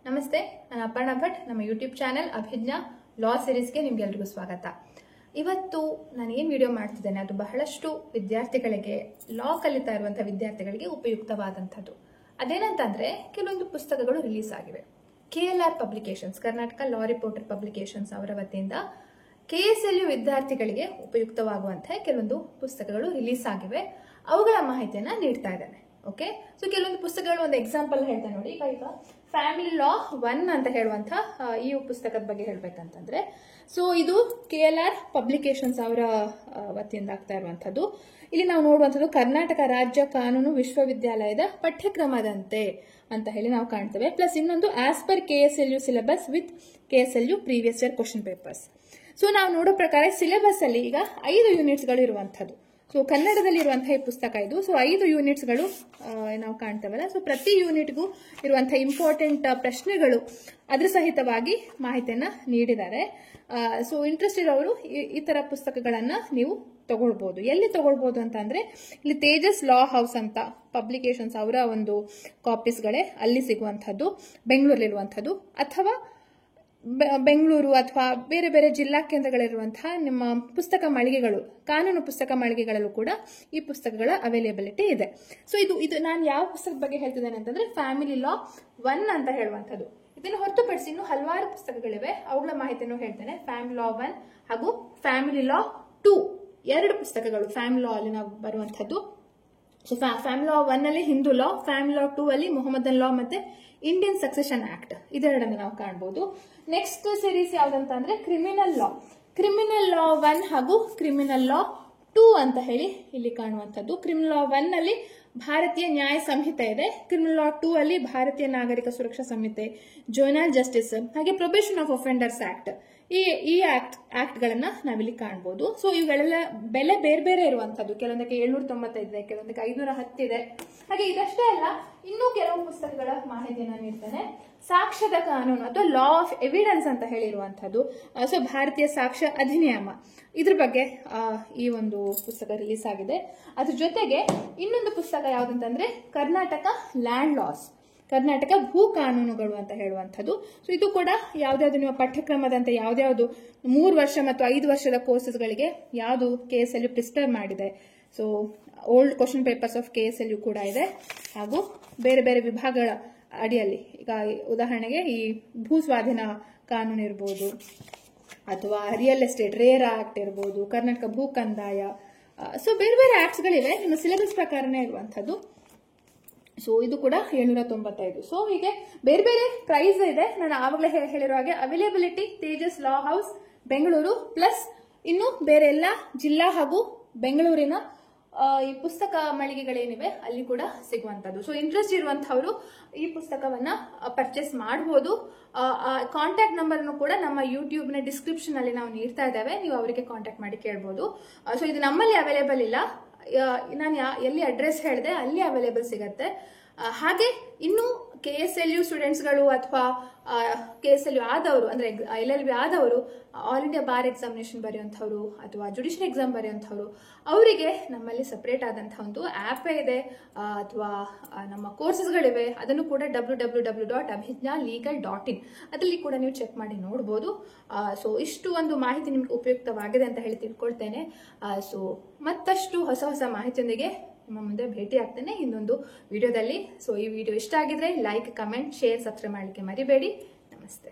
ನಮಸ್ತೆ, ನಾನು ಅಪರ್ಣಾ ಭಟ್. ನಮ್ಮ ಯೂಟ್ಯೂಬ್ ಚಾನೆಲ್ ಅಭಿಜ್ಞಾ ಲಾ ಸೀರೀಸ್ಗೆ ನಿಮ್ಗೆಲ್ರಿಗೂ ಸ್ವಾಗತ. ಇವತ್ತು ನಾನು ಏನು ವಿಡಿಯೋ ಮಾಡ್ತಿದ್ದೇನೆ ಅದು ಬಹಳಷ್ಟು ವಿದ್ಯಾರ್ಥಿಗಳಿಗೆ, ಲಾ ಕಲಿತಾ ಇರುವಂತಹ ವಿದ್ಯಾರ್ಥಿಗಳಿಗೆ ಉಪಯುಕ್ತವಾದಂಥದ್ದು. ಅದೇನಂತಂದ್ರೆ ಕೆಲವೊಂದು ಪುಸ್ತಕಗಳು ರಿಲೀಸ್ ಆಗಿವೆ. KLR ಪಬ್ಲಿಕೇಶನ್ಸ್, ಕರ್ನಾಟಕ ಲಾ ರಿಪೋರ್ಟರ್ ಪಬ್ಲಿಕೇಶನ್ಸ್ ಅವರ ವತಿಯಿಂದ KSLU ವಿದ್ಯಾರ್ಥಿಗಳಿಗೆ ಉಪಯುಕ್ತವಾಗುವಂತಹ ಕೆಲವೊಂದು ಪುಸ್ತಕಗಳು ರಿಲೀಸ್ ಆಗಿವೆ. ಅವುಗಳ ಮಾಹಿತಿಯನ್ನ ನೀಡ್ತಾ ಇದ್ದೇನೆ. ಓಕೆ, ಸೊ ಕೆಲವೊಂದು ಪುಸ್ತಕಗಳು ಒಂದು ಎಕ್ಸಾಂಪಲ್ ಹೇಳ್ತೇನೆ ನೋಡಿ. ಈಗ ಫ್ಯಾಮಿಲಿ ಲಾ 1 ಅಂತ ಹೇಳುವಂತ ಈ ಪುಸ್ತಕದ ಬಗ್ಗೆ ಹೇಳ್ಬೇಕಂತಂದ್ರೆ, ಸೊ ಇದು KLR ಪಬ್ಲಿಕೇಶನ್ಸ್ ಅವರ ವತಿಯಿಂದ ಆಗ್ತಾ ಇರುವಂತದ್ದು. ಇಲ್ಲಿ ನಾವು ನೋಡುವಂಥದ್ದು ಕರ್ನಾಟಕ ರಾಜ್ಯ ಕಾನೂನು ವಿಶ್ವವಿದ್ಯಾಲಯದ ಪಠ್ಯಕ್ರಮದಂತೆ ಅಂತ ಹೇಳಿ ನಾವು ಕಾಣ್ತೇವೆ. ಪ್ಲಸ್ ಇನ್ನೊಂದು as per KSLU syllabus with KSLU previous year question papers. So ನಾವು ನೋಡೋ ಪ್ರಕಾರ ಸಿಲೆಬಸ್ ಅಲ್ಲಿ ಈಗ 5 ಯೂನಿಟ್ಸ್ಗಳು ಇರುವಂತದ್ದು. ಸೊ ಕನ್ನಡದಲ್ಲಿ ಇರುವಂತಹ ಈ ಪುಸ್ತಕ ಇದು. ಸೊ 5 ಯೂನಿಟ್ಸ್ಗಳು ನಾವು ಕಾಣ್ತೇವಲ್ಲ. ಸೊ ಪ್ರತಿ ಯೂನಿಟ್ಗೂ ಇರುವಂತಹ ಇಂಪಾರ್ಟೆಂಟ್ ಪ್ರಶ್ನೆಗಳು ಅದ್ರ ಸಹಿತವಾಗಿ ಮಾಹಿತಿಯನ್ನ ನೀಡಿದ್ದಾರೆ. ಸೊ ಇಂಟ್ರೆಸ್ಟ್ ಇರೋರು ಈ ತರ ಪುಸ್ತಕಗಳನ್ನ ನೀವು ತಗೊಳ್ಬಹುದು. ಎಲ್ಲಿ ತಗೊಳ್ಬಹುದು ಅಂತ ಅಂದ್ರೆ, ಇಲ್ಲಿ ತೇಜಸ್ ಲಾ ಹೌಸ್ ಅಂತ ಪಬ್ಲಿಕೇಶನ್ಸ್ ಅವರ ಒಂದು ಕಾಪೀಸ್ಗಳೇ ಅಲ್ಲಿ ಸಿಗುವಂತದ್ದು, ಬೆಂಗಳೂರಲ್ಲಿರುವಂತದ್ದು. ಅಥವಾ ಬೆಂಗಳೂರು ಅಥವಾ ಬೇರೆ ಬೇರೆ ಜಿಲ್ಲಾ ಕೇಂದ್ರಗಳಿರುವಂತಹ ನಿಮ್ಮ ಪುಸ್ತಕ ಮಳಿಗೆಗಳು, ಕಾನೂನು ಪುಸ್ತಕ ಮಳಿಗೆಗಳಲ್ಲೂ ಕೂಡ ಈ ಪುಸ್ತಕಗಳ ಅವೈಲೇಬಿಲಿಟಿ ಇದೆ. ಸೊ ಇದು ನಾನು ಯಾವ ಪುಸ್ತಕದ ಬಗ್ಗೆ ಹೇಳ್ತಿದ್ದೇನೆ ಅಂತಂದ್ರೆ ಫ್ಯಾಮಿಲಿ ಲಾ 1 ಅಂತ ಹೇಳುವಂಥದ್ದು. ಇದನ್ನು ಹೊರತುಪಡಿಸಿ ಇನ್ನೂ ಹಲವಾರು ಪುಸ್ತಕಗಳಿವೆ, ಅವುಗಳ ಮಾಹಿತಿಯನ್ನು ಹೇಳ್ತೇನೆ. ಫ್ಯಾಮಿಲಿ ಲಾ 1 ಹಾಗೂ ಫ್ಯಾಮಿಲಿ ಲಾ 2 2 ಪುಸ್ತಕಗಳು ಫ್ಯಾಮಿಲಿ ಲಾ ಅಲ್ಲಿ ನಾವು ಬರುವಂತದ್ದು. ಸೊ ಫ್ಯಾಮಿಲಿ ಲಾ 1 ಅಲ್ಲಿ ಹಿಂದೂ ಲಾ, ಫ್ಯಾಮಿಲಿ ಲಾ 2 ಅಲ್ಲಿ ಮೊಹಮ್ಮದನ್ ಲಾ ಮತ್ತೆ ಇಂಡಿಯನ್ ಸಕ್ಸೆಷನ್ ಆಕ್ಟ್, ಇದೆರಡನ್ನು ನಾವು ಕಾಣಬಹುದು. ನೆಕ್ಸ್ಟ್ ಸೀರೀಸ್ ಯಾವ್ದಂತ ಅಂದ್ರೆ ಕ್ರಿಮಿನಲ್ ಲಾ. ಕ್ರಿಮಿನಲ್ ಲಾ 1 ಹಾಗೂ ಕ್ರಿಮಿನಲ್ ಲಾ 2 ಅಂತ ಹೇಳಿ ಇಲ್ಲಿ ಕಾಣುವಂಥದ್ದು. ಕ್ರಿಮಿನಲ್ ಲಾ 1 ಅಲ್ಲಿ ಭಾರತೀಯ ನ್ಯಾಯ ಸಂಹಿತೆ ಇದೆ. ಕ್ರಿಮಿನಲ್ ಲಾ 2 ಅಲ್ಲಿ ಭಾರತೀಯ ನಾಗರಿಕ ಸುರಕ್ಷಾ ಸಂಹಿತೆ, ಜುವೆನೈಲ್ ಜಸ್ಟಿಸ್, ಹಾಗೆ ಪ್ರೊಬೇಷನ್ ಆಫ್ ಅಫೆಂಡರ್ಸ್ ಆಕ್ಟ್, ಈ ಆಕ್ಟ್ ಗಳನ್ನ ನಾವಿಲ್ಲಿ ಕಾಣಬಹುದು. ಸೊ ಇವುಗಳೆಲ್ಲ ಬೆಲೆ ಬೇರೆ ಬೇರೆ ಇರುವಂತದ್ದು. ಕೆಲವೊಂದಕ್ಕೆ 795 ಇದೆ, ಕೆಲವೊಂದಕ್ಕೆ 510 ಇದೆ. ಹಾಗೆ ಇದಷ್ಟೇ ಅಲ್ಲ, ಇನ್ನೂ ಕೆಲವು ಪುಸ್ತಕಗಳ ಮಾಹಿತಿಯನ್ನ ನೀಡ್ತೇನೆ. ಸಾಕ್ಷ್ಯದ ಕಾನೂನು ಅಥವಾ ಲಾ ಆಫ್ ಎವಿಡೆನ್ಸ್ ಅಂತ ಹೇಳಿರುವಂತದ್ದು. ಸೊ ಭಾರತೀಯ ಸಾಕ್ಷ್ಯ ಅಧಿನಿಯಮ, ಇದ್ರ ಬಗ್ಗೆ ಈ ಒಂದು ಪುಸ್ತಕ ರಿಲೀಸ್ ಆಗಿದೆ. ಅದ್ರ ಜೊತೆಗೆ ಇನ್ನೊಂದು ಪುಸ್ತಕ ಯಾವ್ದಂತಂದ್ರೆ ಕರ್ನಾಟಕ ಲ್ಯಾಂಡ್ ಲಾಸ್, ಕರ್ನಾಟಕ ಭೂ ಕಾನೂನುಗಳು ಅಂತ ಹೇಳುವಂಥದ್ದು. ಸೊ ಇದು ಕೂಡ ಯಾವ್ದಾವ್ದು ನಿಮ್ಮ ಪಠ್ಯಕ್ರಮದಂತೆ ಯಾವ್ದಾವ್ದು 3 ವರ್ಷ ಮತ್ತು 5 ವರ್ಷದ ಕೋರ್ಸಸ್ಗಳಿಗೆ ಯಾವುದು KSLU ಪ್ರಿಸ್ಕ್ರೈಬ್ ಮಾಡಿದೆ. So old question papers of KSLU ಕೂಡ ಇದೆ. ಹಾಗೂ ಬೇರೆ ಬೇರೆ ವಿಭಾಗಗಳ ಅಡಿಯಲ್ಲಿ, ಈಗ ಉದಾಹರಣೆಗೆ ಈ ಭೂ ಸ್ವಾಧೀನ ಕಾನೂನು ಇರ್ಬೋದು, ಅಥವಾ ರಿಯಲ್ ಎಸ್ಟೇಟ್ ರೇರ್ ಆಕ್ಟ್ ಇರ್ಬೋದು, ಕರ್ನಾಟಕ ಭೂ ಕಂದಾಯ. ಸೊ ಬೇರೆ ಬೇರೆ ಆಕ್ಟ್ಸ್ಗಳಿವೆ, ನಿಮ್ಮ ಸಿಲೆಬಸ್ ಪ್ರಕಾರನೇ ಇರುವಂತದ್ದು. ಸೊ ಇದು ಕೂಡ 795. ಸೊ ಹೀಗೆ ಬೇರೆ ಬೇರೆ ಪ್ರೈಸ್ ಇದೆ. ನಾನು ಆವಾಗಲೇ ಹೇಳಿರೋ ಹಾಗೆ ಅವೈಲೇಬಿಲಿಟಿ ತೇಜಸ್ ಲಾ ಹೌಸ್ ಬೆಂಗಳೂರು, ಪ್ಲಸ್ ಇನ್ನು ಬೇರೆ ಎಲ್ಲ ಜಿಲ್ಲಾ ಹಾಗೂ ಬೆಂಗಳೂರಿನ ಈ ಪುಸ್ತಕ ಮಳಿಗೆಗಳೇನಿವೆ ಅಲ್ಲಿ ಕೂಡ ಸಿಗುವಂತದ್ದು. ಸೊ ಇಂಟ್ರೆಸ್ಟ್ ಇರುವಂತಹವರು ಈ ಪುಸ್ತಕವನ್ನ ಪರ್ಚೇಸ್ ಮಾಡಬಹುದು. ಕಾಂಟ್ಯಾಕ್ಟ್ ನಂಬರ್ ಕೂಡ ನಮ್ಮ ಯೂಟ್ಯೂಬ್ ನ ಡಿಸ್ಕ್ರಿಪ್ಷನ್ ಅಲ್ಲಿ ನಾವು ನೀಡ್ತಾ ಇದ್ದೇವೆ, ನೀವು ಅವರಿಗೆ ಕಾಂಟ್ಯಾಕ್ಟ್ ಮಾಡಿ ಕೇಳಬಹುದು. ಸೊ ಇದು ನಮ್ಮಲ್ಲಿ ಅವೈಲೇಬಲ್ ಇಲ್ಲ, ನಾನು ಎಲ್ಲಿ ಅಡ್ರೆಸ್ ಹೇಳಿದೆ ಅಲ್ಲಿ ಅವೈಲೇಬಲ್ ಸಿಗತ್ತೆ. ಹಾಗೆ ಇನ್ನು KSLU ಸ್ಟೂಡೆಂಟ್ಸ್ಗಳು ಅಥವಾ KSLU ಆದವರು ಅಂದ್ರೆ LLB ಆದವರು, ಆಲ್ ಇಂಡಿಯಾ ಬಾರ್ ಎಕ್ಸಾಮಿನೇಷನ್ ಬರೆಯುವಂಥವ್ರು ಅಥವಾ ಜುಡಿಷಿಯಲ್ ಎಕ್ಸಾಮ್ ಬರೆಯುವಂಥವ್ರು, ಅವರಿಗೆ ನಮ್ಮಲ್ಲಿ ಸಪರೇಟ್ ಆದಂತಹ ಒಂದು ಆಪ್ ಇದೆ, ಅಥವಾ ನಮ್ಮ ಕೋರ್ಸಸ್ಗಳಿವೆ. ಅದನ್ನು ಕೂಡ www.abhijnalegal.in ಅದರಲ್ಲಿ ಕೂಡ ನೀವು ಚೆಕ್ ಮಾಡಿ ನೋಡಬಹುದು. ಸೊ ಇಷ್ಟು ಒಂದು ಮಾಹಿತಿ ನಿಮ್ಗೆ ಉಪಯುಕ್ತವಾಗಿದೆ ಅಂತ ಹೇಳಿ ತಿಳ್ಕೊಳ್ತೇನೆ. ಸೊ ಮತ್ತಷ್ಟು ಹೊಸ ಹೊಸ ಮಾಹಿತಿಯೊಂದಿಗೆ ನಿಮ್ಮ ಮುಂದೆ ಭೇಟಿ ಆಗ್ತೇನೆ ಇನ್ನೊಂದು ವಿಡಿಯೋದಲ್ಲಿ. ಸೊ ಈ ವಿಡಿಯೋ ಇಷ್ಟ ಆಗಿದ್ರೆ ಲೈಕ್, ಕಮೆಂಟ್, ಶೇರ್, ಸಬ್ಸ್ಕ್ರೈಬ್ ಮಾಡಲಿಕ್ಕೆ ಮರಿಬೇಡಿ. ನಮಸ್ತೆ.